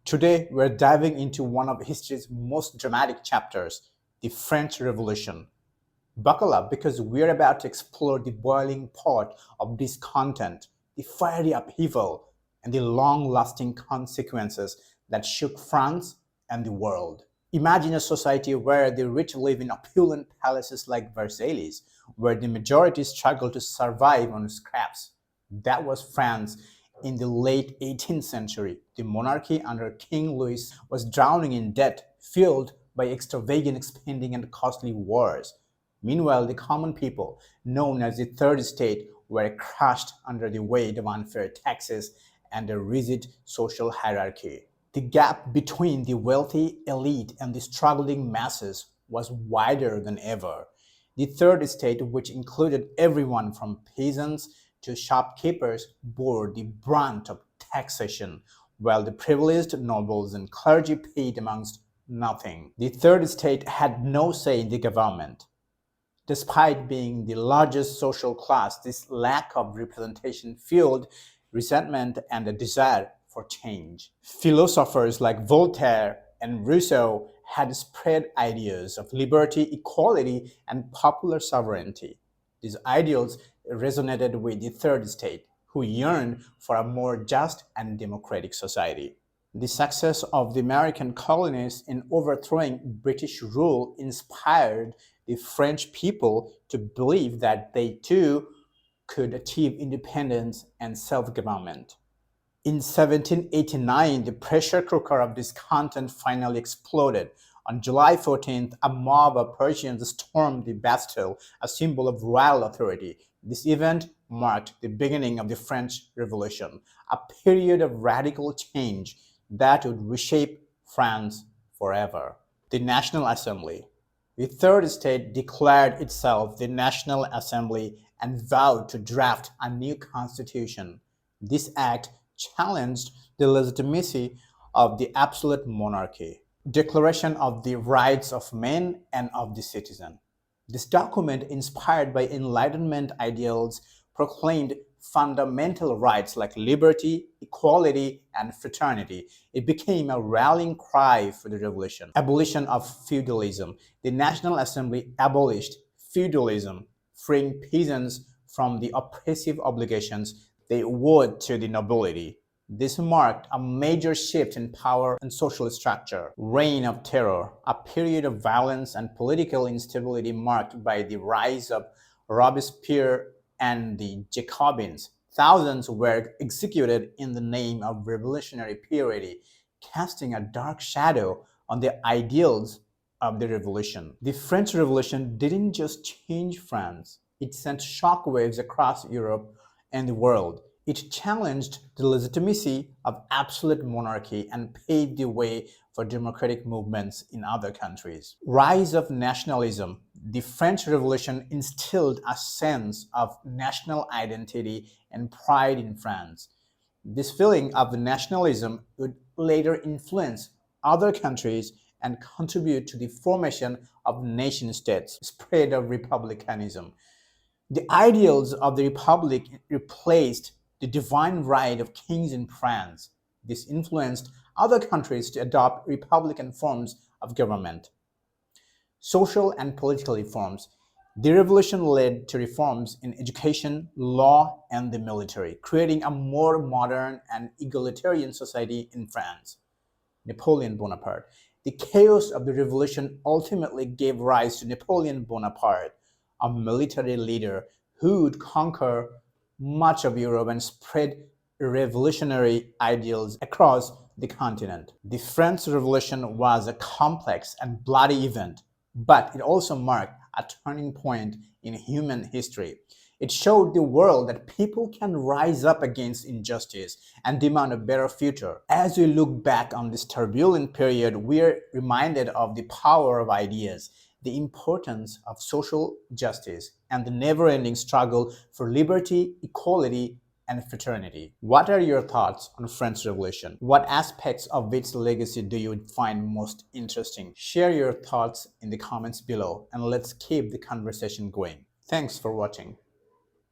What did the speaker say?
Today, we're diving into one of history's most dramatic chapters, the French Revolution. Buckle up because we're about to explore the boiling pot of discontent, the fiery upheaval, and the long-lasting consequences that shook France and the world. Imagine a society where the rich live in opulent palaces like Versailles, where the majority struggle to survive on scraps. That was France in the late 18th century. The monarchy under King Louis was drowning in debt, fueled by extravagant spending and costly wars. Meanwhile, the common people, known as the Third Estate, were crushed under the weight of unfair taxes and a rigid social hierarchy. The gap between the wealthy elite and the struggling masses was wider than ever. The Third Estate, which included everyone from peasants to shopkeepers, bore the brunt of taxation, while the privileged nobles and clergy paid amongst nothing. The Third Estate had no say in the government. Despite being the largest social class, this lack of representation fueled resentment and a desire for change. Philosophers like Voltaire and Rousseau had spread ideas of liberty, equality, and popular sovereignty. These ideals resonated with the Third Estate, who yearned for a more just and democratic society. The success of the American colonies in overthrowing British rule inspired the French people to believe that they too could achieve independence and self-government. In 1789, the pressure cooker of discontent finally exploded. On July 14th, a mob of Persians stormed the Bastille, a symbol of royal authority. This event marked the beginning of the French Revolution, a period of radical change that would reshape France forever. The National Assembly. The Third Estate declared itself the National Assembly and vowed to draft a new constitution. This act challenged the legitimacy of the absolute monarchy. Declaration of the Rights of Men and of the Citizen. This document, inspired by Enlightenment ideals, proclaimed fundamental rights like liberty, equality, and fraternity. It became a rallying cry for the revolution. Abolition of feudalism. The National Assembly abolished feudalism, freeing peasants from the oppressive obligations they owed to the nobility. This marked a major shift in power and social structure. Reign of Terror, a period of violence and political instability marked by the rise of Robespierre and the Jacobins. Thousands were executed in the name of revolutionary purity, casting a dark shadow on the ideals of the revolution. The French Revolution didn't just change France, it sent shockwaves across Europe and the world. It challenged the legitimacy of absolute monarchy and paved the way for democratic movements in other countries. Rise of nationalism. The French Revolution instilled a sense of national identity and pride in France. This feeling of nationalism would later influence other countries and contribute to the formation of nation-states, spread of republicanism. The ideals of the republic replaced the divine right of kings in France. This influenced other countries to adopt republican forms of government. Social and political reforms. The revolution led to reforms in education, law, and the military, creating a more modern and egalitarian society in France. Napoleon Bonaparte. The chaos of the revolution ultimately gave rise to Napoleon Bonaparte, a military leader who would conquer much of Europe and spread revolutionary ideals across the continent. The French Revolution was a complex and bloody event, but it also marked a turning point in human history. It showed the world that people can rise up against injustice and demand a better future. As we look back on this turbulent period, we're reminded of the power of ideas, the importance of social justice, and the never-ending struggle for liberty, equality, and fraternity. What are your thoughts on French Revolution? What aspects of its legacy do you find most interesting? Share your thoughts in the comments below, and let's keep the conversation going. Thanks for watching.